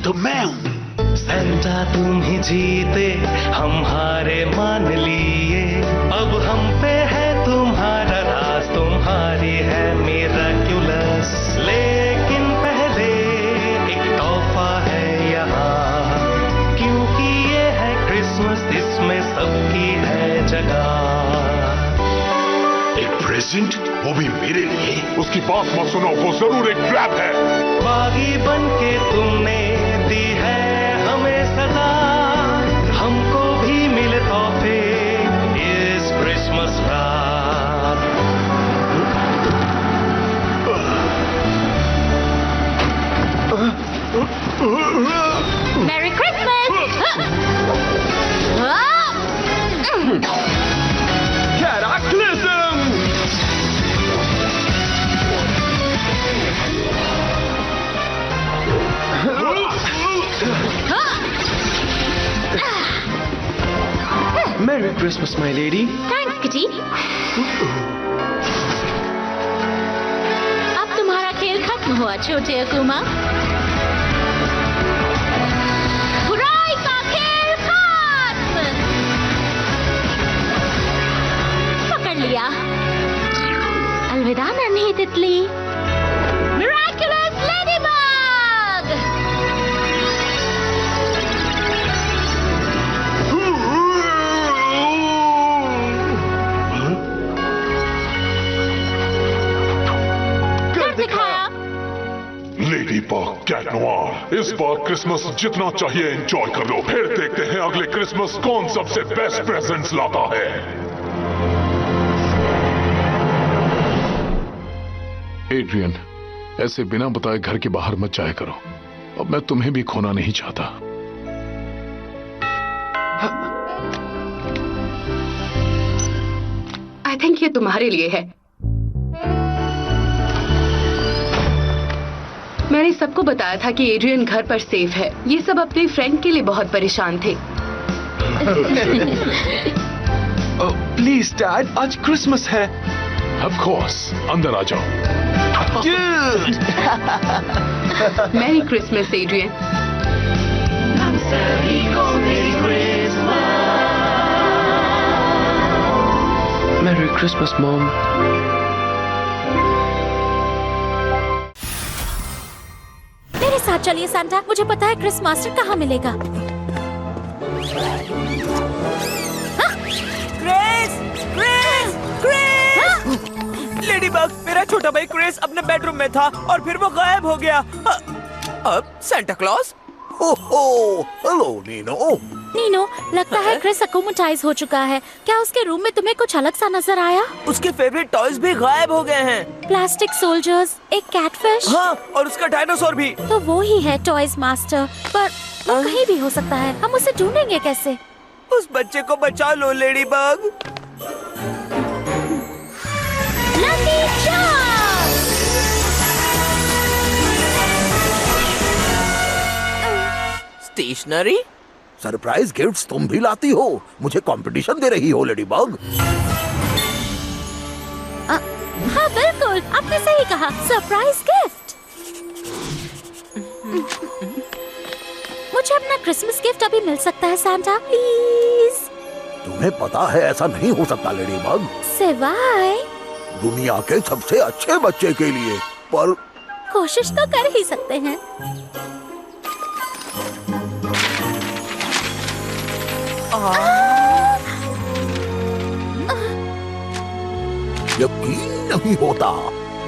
तो मैं हूँ। सेंटा तुम ही जीते, हम हारे मान लिए, अब हम पे है तुम्हारा राज, तुम्हारी है मिराक्युलस। लेकिन पहले एक तोहफा है यहाँ, क्योंकि ये है क्रिसमस, इसमें सबकी है जगह। एक प्रेजेंट, वो भी मेरे लिए? उसकी बात मत सुनो, वो जरूर एक ट्रैप है। बागी बन के तुमने दी है हमें सदा, हमको भी मिले तोहफे इस क्रिसमस रात। Merry Christmas! कैटक्लिज्म! Merry Christmas, my lady. Thanks kitty. अब तुम्हारा खेल खत्म हुआ छोटे अकुमा। बुराई का खेल खत्म। पकड़ लिया। अलविदा नन्ही तितली। Miraculous Ladybug. Ladybug, Cat Noir, इस बार क्रिसमस जितना चाहिए एंजॉय कर लो, फिर देखते हैं अगले क्रिसमस कौन सबसे बेस्ट प्रेजेंट्स लाता है। एड्रियन, ऐसे बिना बताए घर के बाहर मत जाया करो। अब मैं तुम्हें भी खोना नहीं चाहता। आई थिंक ये तुम्हारे लिए है। मैंने सबको बताया था कि एड्रियन घर पर सेफ है। ये सब अपने फ्रेंड के लिए बहुत परेशान थे। प्लीज डैड, आज क्रिसमस है। ऑफ कोर्स, अंदर आ जाओ। Merry Christmas Adrien. Merry Christmas mom. मेरे साथ चलिए सांता, मुझे पता है क्रिस मास्टर कहाँ मिलेगा। Chris! Chris! Chris! Ladybug, मेरा छोटा भाई क्रिस अपने बेडरूम में था और फिर वो गायब हो गया। अब Santa Claus? Hello Nino. Nino, लगता है क्रिस अकोमटाइज हो चुका है। क्या उसके रूम में तुम्हें कुछ अलग सा नजर आया? उसके फेवरेट टॉयज भी गायब हो गए हैं। प्लास्टिक सोल्जर्स, एक कैटफिश। हाँ, और उसका डायनासोर भी। तो वो ही है टॉयज मास्टर, पर वो कहीं भी हो सकता है। हम उसे ढूंढेंगे कैसे? उस बच्चे को बचा लो ladybug. Lucky charm! Stationery? Surprise gifts तुम भी लाती हो? मुझे कंपटीशन दे रही हो लेडी बग? हाँ बिल्कुल, आपने सही कहा। Surprise gift. मुझे अपना क्रिसमस गिफ्ट अभी मिल सकता है सांता, प्लीज? तुम्हें पता है ऐसा नहीं हो सकता लेडी बग। सिवाय दुनिया के सबसे अच्छे बच्चे के लिए। पर कोशिश तो कर ही सकते हैं। यकीन नहीं होता,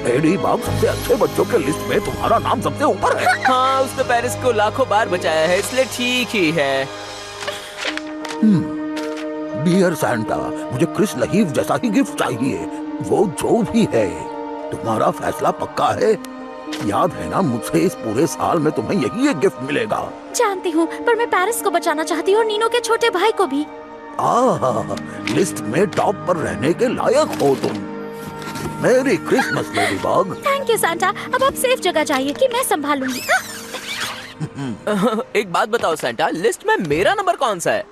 लेडी बग सबसे अच्छे बच्चों के लिस्ट में तुम्हारा नाम सबसे ऊपर है। हाँ, उसने पेरिस को लाखों बार बचाया है, इसलिए ठीक ही है। डियर सैंटा, मुझे क्रिस लहीव जैसा ही गिफ्ट चाहिए, वो जो भी है। तुम्हारा फैसला पक्का है? याद है ना, मुझसे इस पूरे साल में तुम्हें यही एक गिफ्ट मिलेगा। जानती हूँ, पर मैं पेरिस को बचाना चाहती हूँ और नीनो के छोटे भाई को भी। लिस्ट में टॉप पर रहने के लायक हो तुम। मेरी Christmas lady bug. Thank you Santa. अब आप सेफ जगह जाइए कि मैं संभालूंगी। एक बात बताओ सांता, लिस्ट में मेरा नंबर कौन सा है?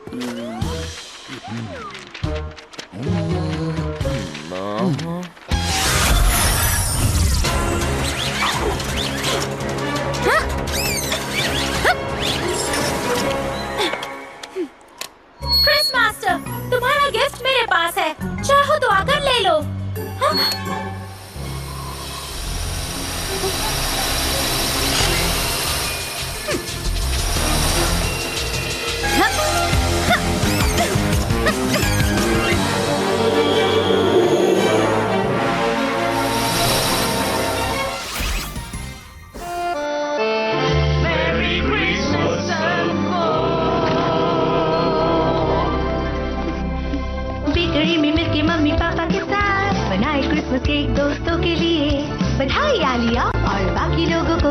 या लिया और बाकी लोगों को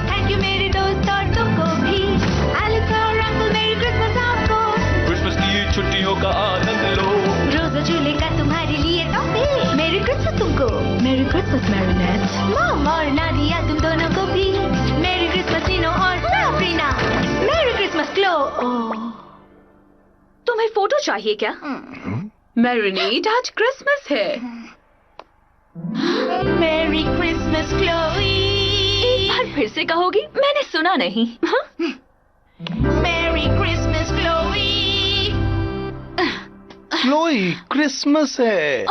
थैंक यू मेरे दोस्त और तुमको भी। एलेक्स और अंकल मेरी क्रिसमस आपको। क्रिसमस की छुट्टियों का आनंद लो। रोजा झूलेगा तुम्हारे लिए तोहफे। मेरी क्रिसमस तुमको। मेरी क्रिसमस मैरिनेट। मॉम और नादिया तुम दोनों को भी। मेरी क्रिसमस नीनो और साब्रीना। मेरी क्रिसमस क्लो। तुम्हें फोटो चाहिए क्या? मैरिनेट, आज क्रिसमस है। मेरी क्रिसमस क्लोई। एक बार फिर से कहोगी? मैंने सुना नहीं। मेरी क्रिसमस क्लोई। क्लोई, क्रिसमस है।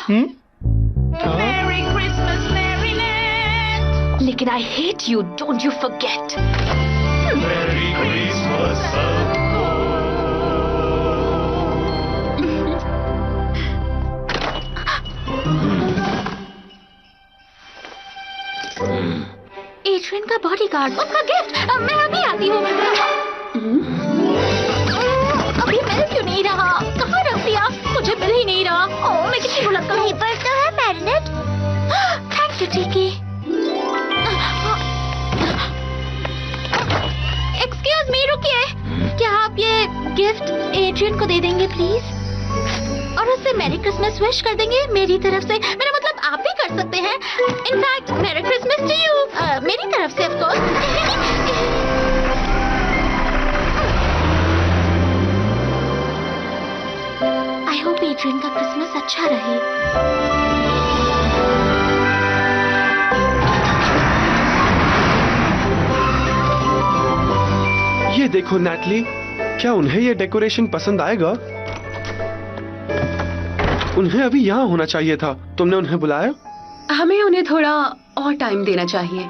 मेरी क्रिसमस मैरिनेट। लेकिन I hate you, don't you forget. Merry Christmas Adrien का बॉडीगार्ड, उसका गिफ्ट। मैं अभी आती हूँ। अभी मिल क्यों नहीं रहा? कहाँ रख दिया? मुझे मिल ही नहीं रहा। ओह, मैं किसी को लगता हूँ। पर तो है Marinette. Thank you Tikki. Excuse me, रुकिए। क्या आप ये गिफ्ट एड्रियन को दे देंगे प्लीज? और उससे मैरी क्रिसमस विश कर देंगे मेरी तरफ से। मेरा मतलब आप भी कर सकते हैं। In fact merry Christmas to you, मेरी तरफ से of course. I hope Adrien का क्रिसमस अच्छा रहे। ये देखो नैटली, क्या उन्हें ये डेकोरेशन पसंद आएगा? उन्हें अभी यहाँ होना चाहिए था। तुमने उन्हें बुलाया? हमें उन्हें थोड़ा और टाइम देना चाहिए।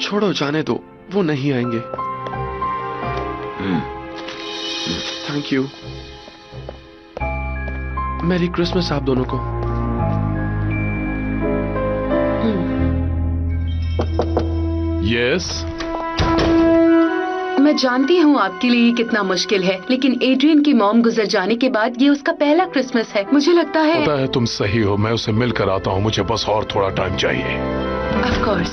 छोड़ो, जाने दो, वो नहीं आएंगे। Thank you. मैरी क्रिसमस आप दोनों को। यस। मैं जानती हूँ आपके लिए ये कितना मुश्किल है, लेकिन एड्रियन की मॉम गुजर जाने के बाद ये उसका पहला क्रिसमस है। मुझे लगता है। पता है तुम सही हो, मैं उसे मिलकर आता हूँ। मुझे बस और थोड़ा टाइम चाहिए। Of course.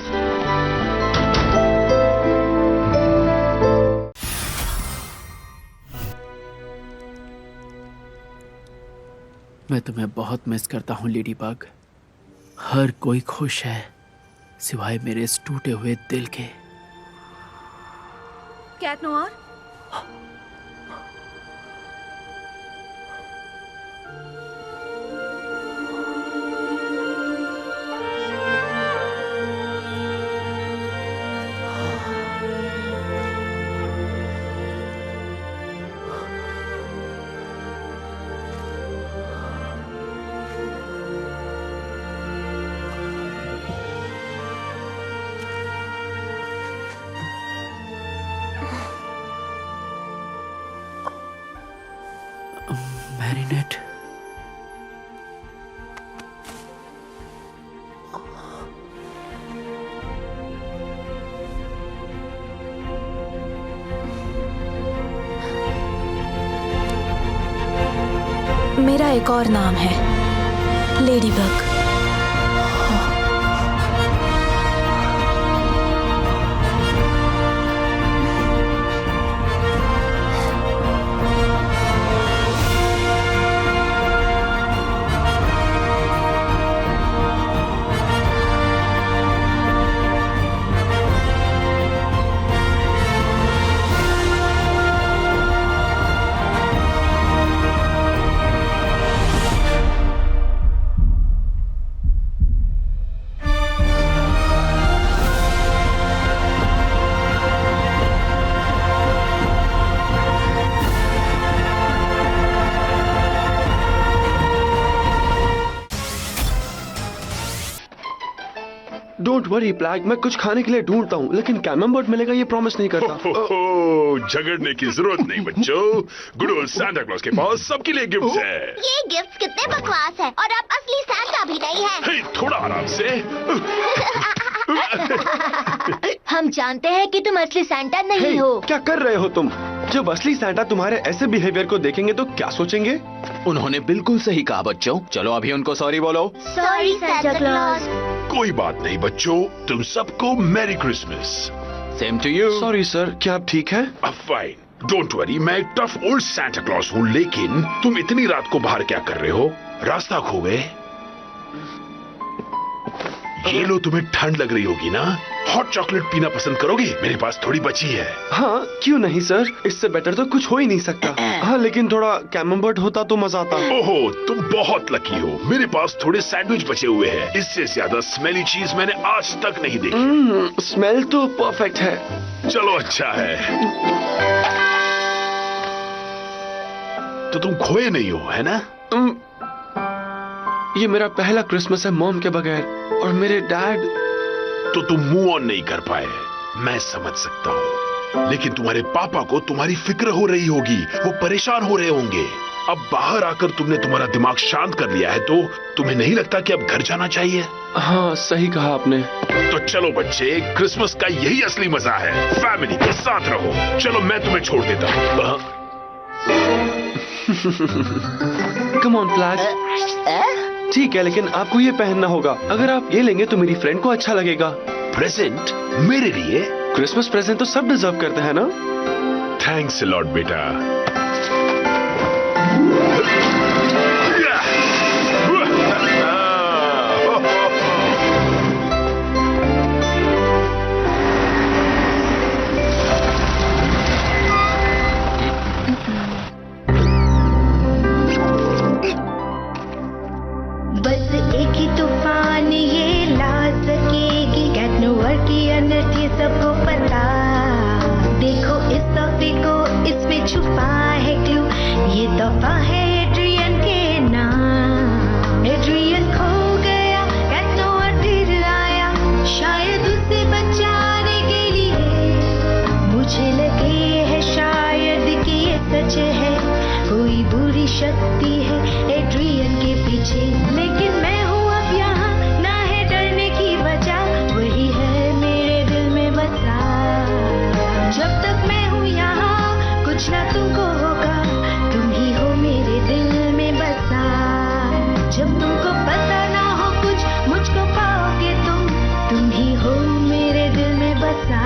मैं तुम्हें बहुत मिस करता हूँ लेडी बग। हर कोई खुश है सिवाय मेरे इस टूटे हुए दिल के। Cat Noir, Marinette. मेरा एक और नाम है Ladybug. Don't worry Plagg, मैं कुछ खाने के लिए ढूंढता हूँ, लेकिन कैमम्बर्ट मिलेगा ये प्रॉमिस नहीं करता। झगड़ने की जरूरत नहीं बच्चों। गुड ओल्ड सांता क्लॉज के पास सबके लिए गिफ्ट्स है। ये गिफ्ट कितने बकवास है और आप असली सांता भी नहीं है। थोड़ा आराम से। हम हम जानते हैं कि तुम असली सैंटा नहीं हे, हो। क्या कर रहे हो तुम? जब असली सैंटा तुम्हारे ऐसे बिहेवियर को देखेंगे तो क्या सोचेंगे? उन्होंने बिल्कुल सही कहा बच्चों। चलो अभी उनको सॉरी बोलो। Sorry Santa Claus. कोई बात नहीं बच्चों, तुम सबको merry Christmas. Same to you. Sorry sir, क्या आप ठीक हैं? फाइन, डोंट वरी, मैं एक टफ ओल्ड सैंटा क्लॉज हूँ, लेकिन तुम इतनी रात को बाहर क्या कर रहे हो? रास्ता खो गए? ये लो, तुम्हें ठंड लग रही होगी ना? हॉट चॉकलेट पीना पसंद करोगे? मेरे पास थोड़ी बची है। हाँ, क्यों नहीं सर, इससे बेटर तो कुछ हो ही नहीं सकता। हाँ, लेकिन थोड़ा कैमम्बर्ट होता तो मजा आता। ओहो, तुम बहुत लकी हो, मेरे पास थोड़े सैंडविच बचे हुए हैं। इससे ज्यादा स्मेली चीज मैंने आज तक नहीं देखी। स्मेल तो परफेक्ट है। चलो अच्छा है। तो तुम खोए नहीं हो, है ना? ये मेरा पहला क्रिसमस है मॉम के बगैर, और मेरे डैड। तो तुम मूव ऑन नहीं कर पाए, मैं समझ सकता हूँ, लेकिन तुम्हारे पापा को तुम्हारी फिक्र हो रही होगी, वो परेशान हो रहे होंगे। अब बाहर आकर तुमने तुम्हारा दिमाग शांत कर लिया है, तो तुम्हें नहीं लगता कि अब घर जाना चाहिए? हाँ, सही कहा आपने। तो चलो बच्चे, क्रिसमस का यही असली मजा है, फैमिली के साथ रहो। चलो मैं तुम्हें छोड़ देता हूँ। Come on flash. ठीक है, लेकिन आपको ये पहनना होगा। अगर आप ये लेंगे तो मेरी फ्रेंड को अच्छा लगेगा। प्रेजेंट मेरे लिए? क्रिसमस प्रेजेंट तो सब डिजर्व करते हैं ना? थैंक्स लॉर्ड बेटा। बस एक ही तूफान ये ला सकेगी, कैट नोवर की अनर्थी सबको पता। देखो इस तोहफे को, इसमें छुपा है क्लू, ये तोहफा है एड्रियन के नाम। एड्रियन खो गया, कैट नोवर फिर आया, शायद उसे बचाने के लिए। मुझे लगे है शायद कि ये सच है, कोई बुरी शक्ति है एड्रियन के पीछे। लेकिन मैं हूँ अब यहाँ, ना है डरने की वजह, वही है मेरे दिल में बसा। जब तक मैं हूँ यहाँ, कुछ ना तुमको होगा, तुम ही हो मेरे दिल में बसा। जब तुमको पता ना हो कुछ, मुझको पाओगे तुम ही हो मेरे दिल में बसा।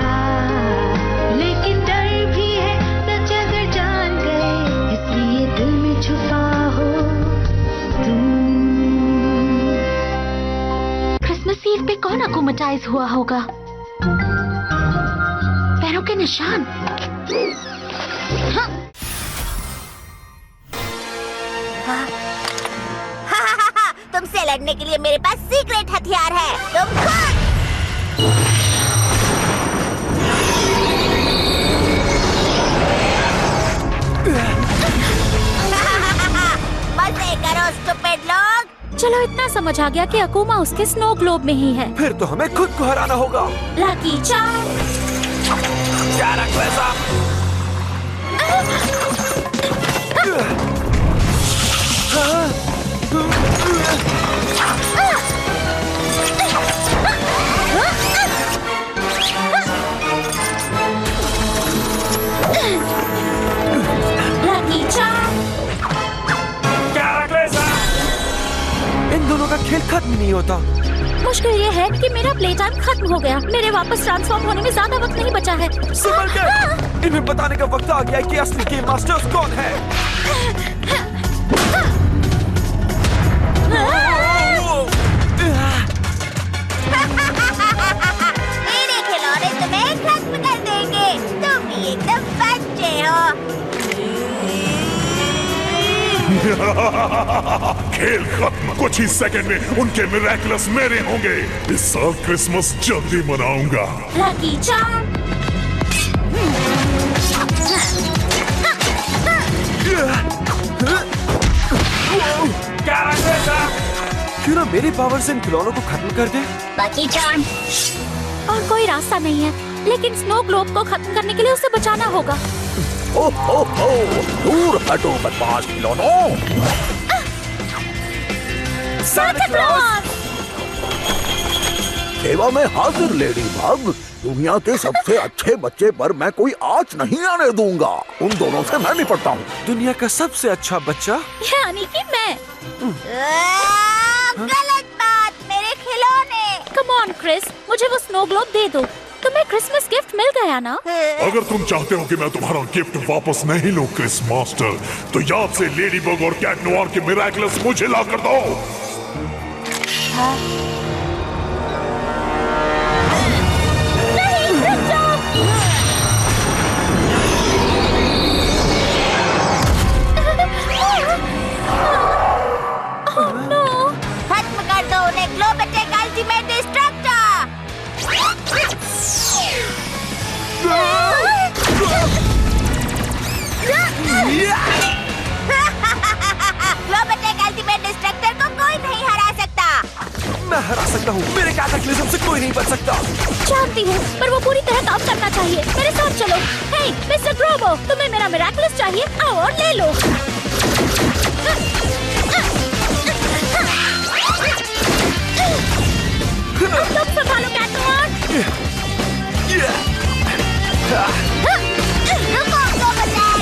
लेकिन डर भी है सच अगर जान गए, इसलिए दिल में छुपा हो तुम। क्रिसमस ईव पे कौन अकोमटाइज हुआ होगा? पैरों के निशान। हाँ। तुमसे लड़ने के लिए मेरे पास सीक्रेट हथियार है, तुम खुद। मजे करो स्टूपिड लोग। चलो इतना समझ आ गया कि अकूमा उसके स्नो ग्लोब में ही है। फिर तो हमें खुद को हराना होगा। Lucky charm. क्या रख वैसा? Lucky charm. क्या रख वैसा? इन दोनों का खेल खत्म नहीं होता। मुश्किल ये है कि मेरा प्ले टाइम खत्म हो गया। मेरे वापस ट्रांसफॉर्म होने में ज्यादा वक्त नहीं बचा है। संभल के, इन्हें बताने का वक्त आ गया है कि असली गेम मास्टर्स कौन है। मेरे खिलौने तुम्हें खत्म कर देंगे, तुम भी एकदम बच्चे हो। खेल खत्म। कुछ ही सेकंड में उनके मिरेकलस मेरे होंगे। इस साल क्रिसमस जल्दी मनाऊंगा। Lucky charm. क्या रख वैसा? क्यों ना मेरी पावर से इन खिलौनों को खत्म कर दे। Lucky charm. और कोई रास्ता नहीं है, लेकिन स्नो ग्लोब को खत्म करने के लिए उसे बचाना होगा। ओ, दूर हटो बदमाश खिलौनों। Santa Claus. सेवा में हाजिर लेडी बग। दुनिया के सबसे अच्छे बच्चे पर मैं कोई आँच नहीं आने दूंगा। उन दोनों से मैं निपटता हूँ। दुनिया का सबसे अच्छा बच्चा यानी कि मैं। गलत बात, मेरे खिलौने। कम ऑन क्रिस, मुझे वो स्नो ग्लोब दे दो। तुम्हें क्रिसमस गिफ्ट मिल गया ना? अगर तुम चाहते हो कि मैं तुम्हारा गिफ्ट वापस नहीं लूं क्रिस मास्टर, तो याद से लेडी बग और कैट नोआर के मिरेकल्स मुझे ला कर दो। नहीं, रुक जाओ। Oh, no. खत्म कर दो उन्हें, globe attack ultimate destructor. Globe attack ultimate destructor को कोई नहीं हरा सकता। मैं हरा सकता हूँ। मेरे कैटाक्लिज्म से कोई नहीं बच सकता। जानती हूँ, पर वो पूरी तरह काम करना चाहिए। मेरे साथ चलो। हे, मिस्टर ग्रोबो, तुम्हें मेरा मिरेकल्स चाहिए? आओ और ले लो। अब तुम संभालो कैट नोआर। रुको ग्लोब अटैक।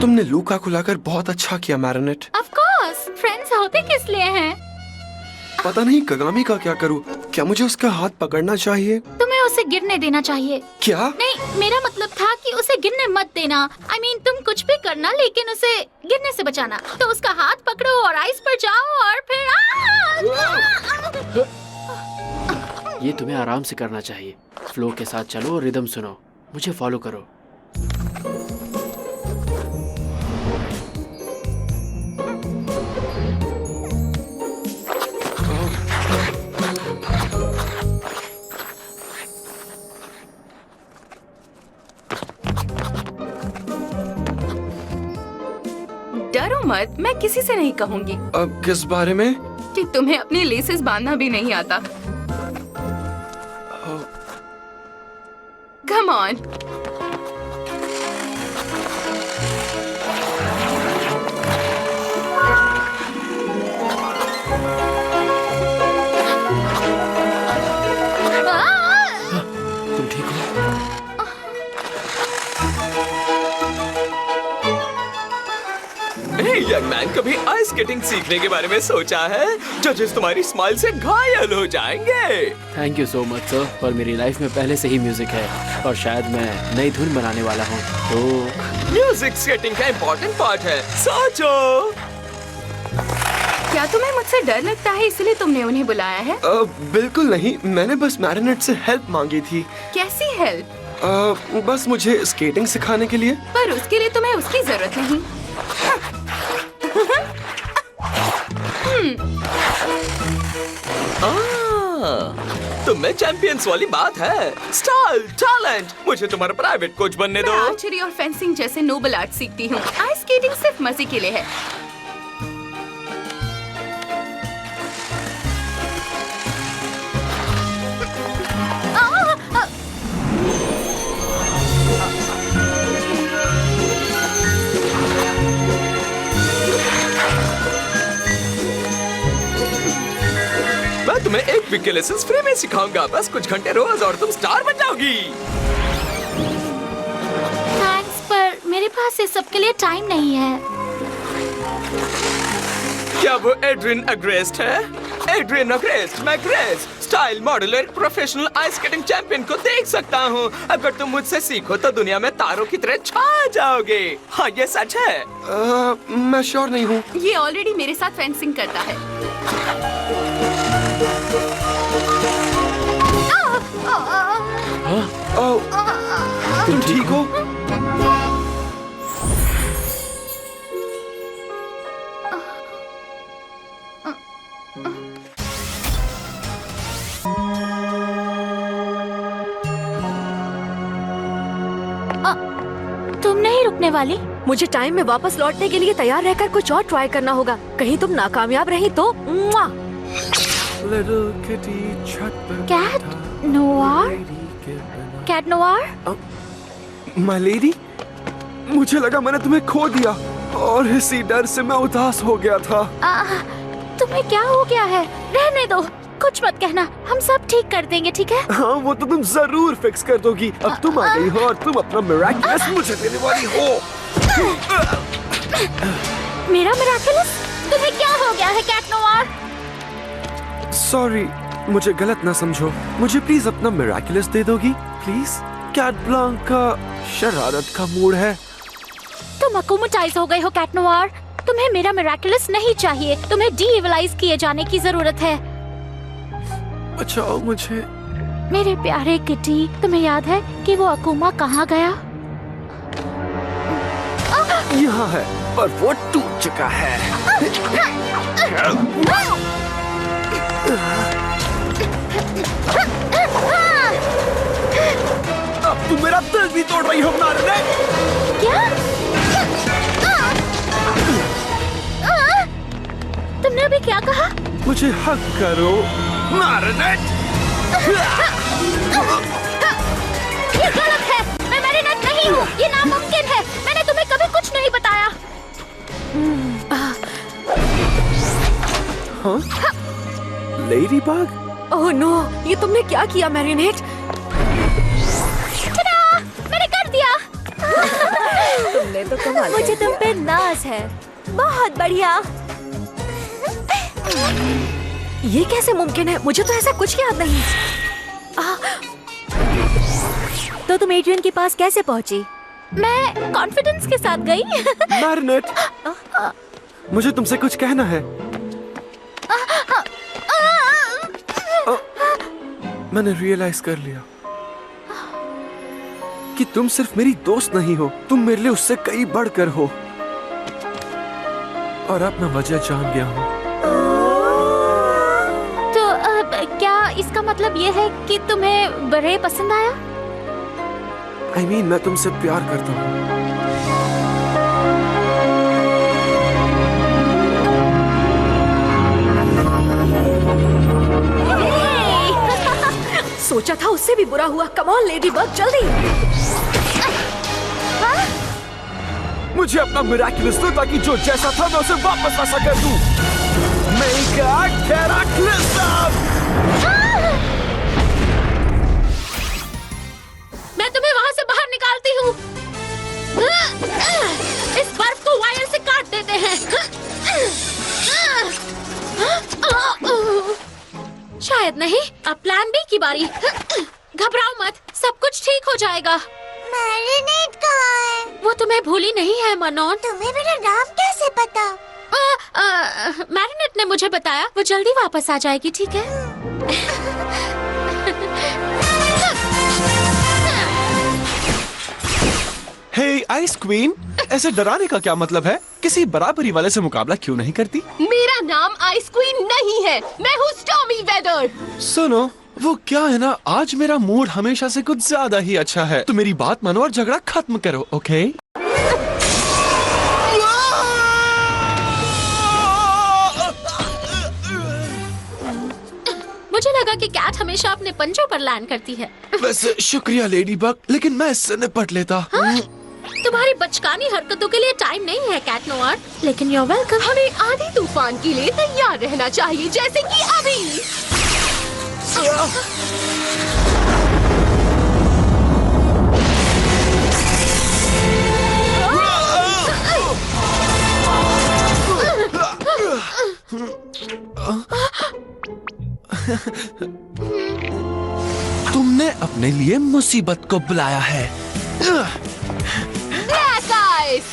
तुमने लूका को लाकर बहुत अच्छा किया मैरिनेट। ऑफ कोर्स, फ्रेंड्स होते किस लिए हैं? पता नहीं कगामी का क्या करूँ। क्या मुझे उसका हाथ पकड़ना चाहिए? तुम्हें उसे गिरने देना चाहिए। क्या? नहीं, मेरा मतलब था कि उसे गिरने मत देना। I mean, तुम कुछ भी करना, लेकिन उसे गिरने से बचाना। तो उसका हाथ पकड़ो और आइस पर जाओ और फिर ये तुम्हें आराम से करना चाहिए। फ्लो के साथ चलो और रिदम सुनो। मुझे फॉलो करो। डरो मत, मैं किसी से नहीं कहूँगी। अब किस बारे में? कि तुम्हें अपनी लेसेस बांधना भी नहीं आता। Come on. तुम ठीक हो? यंग मैन, कभी आइस स्केटिंग सीखने के बारे में सोचा है? जजेस तुम्हारी स्माइल से घायल हो जाएंगे। Thank you so much sir, पर मेरी लाइफ में पहले से ही म्यूजिक है और शायद मैं नई धुन बनाने वाला हूँ। तो म्यूजिक स्केटिंग का इम्पोर्टेंट पार्ट है, सोचो। क्या तुम्हें मुझसे डर लगता है इसलिए तुमने उन्हें बुलाया है? बिल्कुल नहीं, मैंने बस मैरिनेट से हेल्प मांगी थी। कैसी हेल्प? बस मुझे स्केटिंग सिखाने के लिए। पर उसके लिए तुम्हें उसकी जरूरत नहीं। तुम में चैंपियंस वाली बात है। स्टाइल, टैलेंट, मुझे तुम्हारा प्राइवेट कोच बनने दो। मैं आर्चरी और फेंसिंग जैसे नोबल आर्ट सीखती हूँ। आइस स्केटिंग सिर्फ मजे के लिए है। मैं तुम्हें एक वीक के लेसन्स फ्री में सिखाऊंगा। बस कुछ घंटे रोज और तुम स्टार बन जाओगी। थैंक्स, पर मेरे पास इस सब के लिए टाइम नहीं है। क्या वो एड्रिन अग्रेस्ट है? एड्रिन अग्रेस्ट, मैं ग्रेस, स्टाइल मॉडल और प्रोफेशनल आइस स्केटिंग चैंपियन को देख सकता हूँ। अगर तुम मुझसे सीखो तो दुनिया में तारों की तरह छा जाओगे। हाँ, ये सच है। मैं श्योर नहीं हूँ। ये ऑलरेडी मेरे साथ फेंसिंग करता है। तुम ठीक हो? तुम नहीं रुकने वाली? मुझे टाइम में वापस लौटने के लिए तैयार रहकर कुछ और ट्राई करना होगा। कहीं तुम नाकामयाब रही तो। Cat Noir? Cat Noir? My lady, मुझे लगा मैंने तुम्हें खो दिया और इसी डर से मैं उदास हो गया था। तुम्हें क्या हो गया है? रहने दो, कुछ मत कहना, हम सब ठीक कर देंगे, ठीक है? हाँ, वो तो तुम जरूर फिक्स कर दोगी। अब तुम आ गई हो और तुम अपना मिरेकलस मुझे देने वाली हो। मेरा मिरेकलस? तुम्हें क्या हो गया है कैट नोवार? सॉरी, मुझे गलत ना समझो। मुझे प्लीज अपना मिरेकलस दे दोगी प्लीज? कैट ब्लांक का शरारत का मूड है। तुम अकोमोटाइज हो गए हो कैट नोवार। तुम्हें मेरा मिरेकलस नहीं चाहिए, तुम्हें डी-इविलाइज किए जाने की जरूरत है। बचाओ मुझे। मेरे प्यारे किटी, तुम्हें याद है कि वो अकुमा कहाँ गया? यहाँ है, पर वो टूट चुका है। अब तुम मेरा दिल भी तोड़ रही हो मैरिनेट। क्या? तुमने अभी क्या कहा? मुझे हक करो मैरिनेट। ये गलत है, मैं मैरिनेट नहीं हूँ, ये नामुमकिन है। मैंने तुम्हें कभी कुछ नहीं बताया। हाँ? लेडीबग? ओह नो, ये तुमने क्या किया मैरिनेट? मैंने कर दिया। तुमने तो कमाल। मुझे तुम पे नाज है। बहुत बढ़िया। ये कैसे मुमकिन है? मुझे तो ऐसा कुछ याद नहीं। तो तुम एड्रियन के पास कैसे पहुंची? मैं कॉन्फिडेंस के साथ गई। मैरिनेट, मुझे तुमसे कुछ कहना है। मैंने रियलाइज कर लिया कि तुम सिर्फ मेरी दोस्त नहीं हो, तुम मेरे लिए उससे कई बढ़कर हो। और अब मैं वजह जान गया हूँ। तो क्या इसका मतलब ये है कि तुम्हें बरे पसंद आया? I mean, मैं तुमसे प्यार करता हूँ। सोचा था उससे भी बुरा हुआ। कम ऑन लेडीबग, जल्दी। मुझे अपना मिरेकलस दो ताकि जो जैसा था मैं उसे वापस ऐसा कर दूं। मेगा कैरेक्टरिज्म। मैं तुम्हें वहाँ से बाहर निकालती हूँ। इस बर्फ को वायर से काट देते हैं। शायद नहीं। अब प्लान बी की बारी। घबराओ मत, सब कुछ ठीक हो जाएगा। मैरिनेट कहाँ है? वो तुम्हें भूली नहीं है मनोन। तुम्हें मेरा नाम कैसे पता? मैरिनेट ने मुझे बताया। वो जल्दी वापस आ जाएगी, ठीक है? हे आइस क्वीन, ऐसे डराने का क्या मतलब है? किसी बराबरी वाले से मुकाबला क्यों नहीं करती? मेरा नाम आइस क्वीन नहीं है, मैं हूँ स्टॉर्मी वेदर। सुनो, वो क्या है ना, आज मेरा मूड हमेशा से कुछ ज्यादा ही अच्छा है, तो मेरी बात मानो और झगड़ा खत्म करो, ओके? मुझे लगा कि कैट हमेशा अपने पंजों पर लैंड करती है। वैसे शुक्रिया लेडीबग, लेकिन मैं इससे निपट लेता। हाँ? तुम्हारी बचकानी हरकतों के लिए टाइम नहीं है कैट नोवार, लेकिन you're welcome। हमें आधी तूफान के लिए तैयार रहना चाहिए, जैसे कि अभी। तुमने अपने लिए मुसीबत को बुलाया है। Black ice.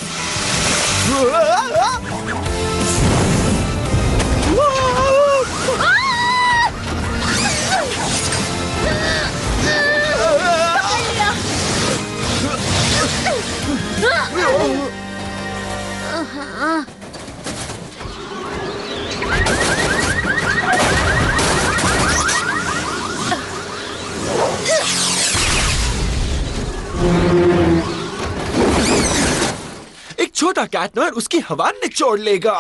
एक छोटा कैट और उसकी हवा निचोड़ लेगा।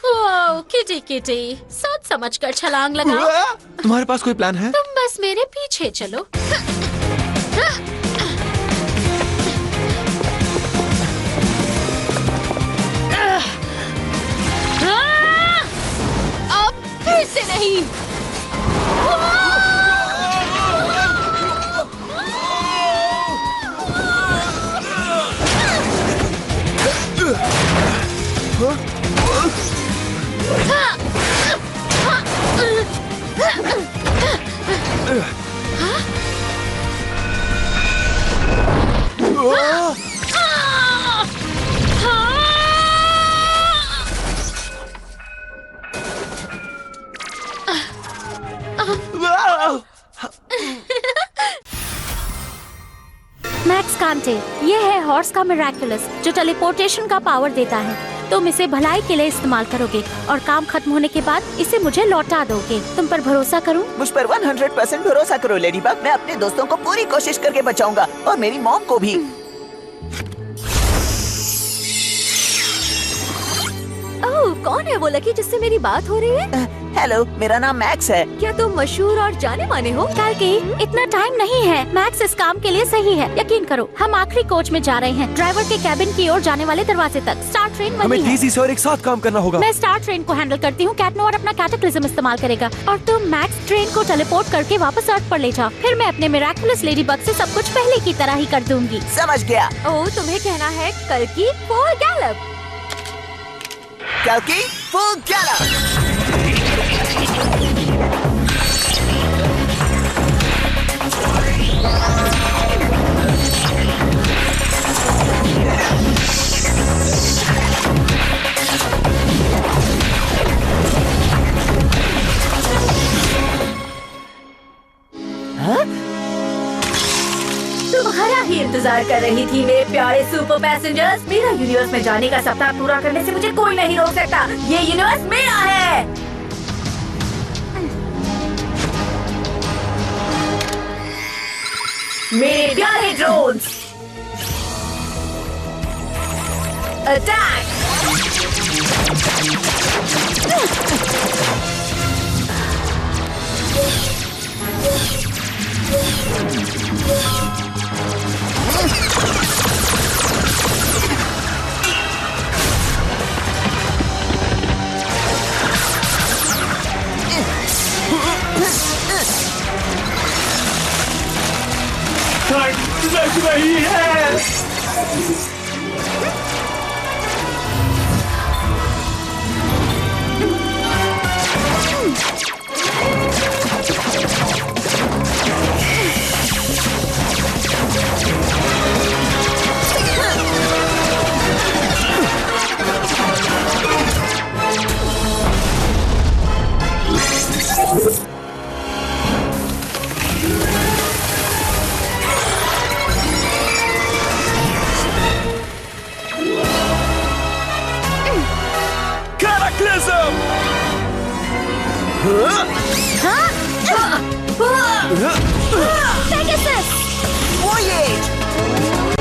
ओह, किटी किटी, सोच समझ कर छलांग लगाओ। तुम्हारे पास कोई प्लान है? तुम बस मेरे पीछे चलो। मैक्स कांटे, ये है हॉर्स का मिराकुलस जो टेलीपोर्टेशन का पावर देता है। तुम इसे भलाई के लिए इस्तेमाल करोगे और काम खत्म होने के बाद इसे मुझे लौटा दोगे। तुम पर भरोसा करूं? मुझ पर 100% भरोसा करो लेडी बग। मैं अपने दोस्तों को पूरी कोशिश करके बचाऊंगा और मेरी मॉम को भी। ओह, कौन है वो लकी जिससे मेरी बात हो रही है? हेलो, मेरा नाम मैक्स है। क्या तुम मशहूर और जाने माने हो? कल्कि, इतना टाइम नहीं है। मैक्स इस काम के लिए सही है, यकीन करो। हम आखिरी कोच में जा रहे हैं, ड्राइवर के कैबिन की ओर जाने वाले दरवाजे तक। स्टार ट्रेन वहीं हमें है। तेजी से और एक साथ काम करना होगा। मैं स्टार ट्रेन को हैंडल करती हूँ, कैटनोआर अपना कैटाक्लिज्म इस्तेमाल करेगा और तुम मैक्स ट्रेन को टेलीपोर्ट करके वापस अर्थ पर ले जाओ। फिर मैं अपने मिराकुलस लेडी बग से सब कुछ पहले की तरह ही कर दूंगी। समझ गया। ओह, तुम्हें कहना है कल्कि फुल गैलप। कल्कि फुल गैलप। तुम्हारा ही इंतजार कर रही थी मेरे प्यारे सुपर पैसेंजर्स। मेरा यूनिवर्स में जाने का सपना पूरा करने से मुझे कोई नहीं रोक सकता। ये यूनिवर्स मेरा है। मेरे प्यारे ड्रोन्स, अटैक! लग रही है। Pegasus! Voyage!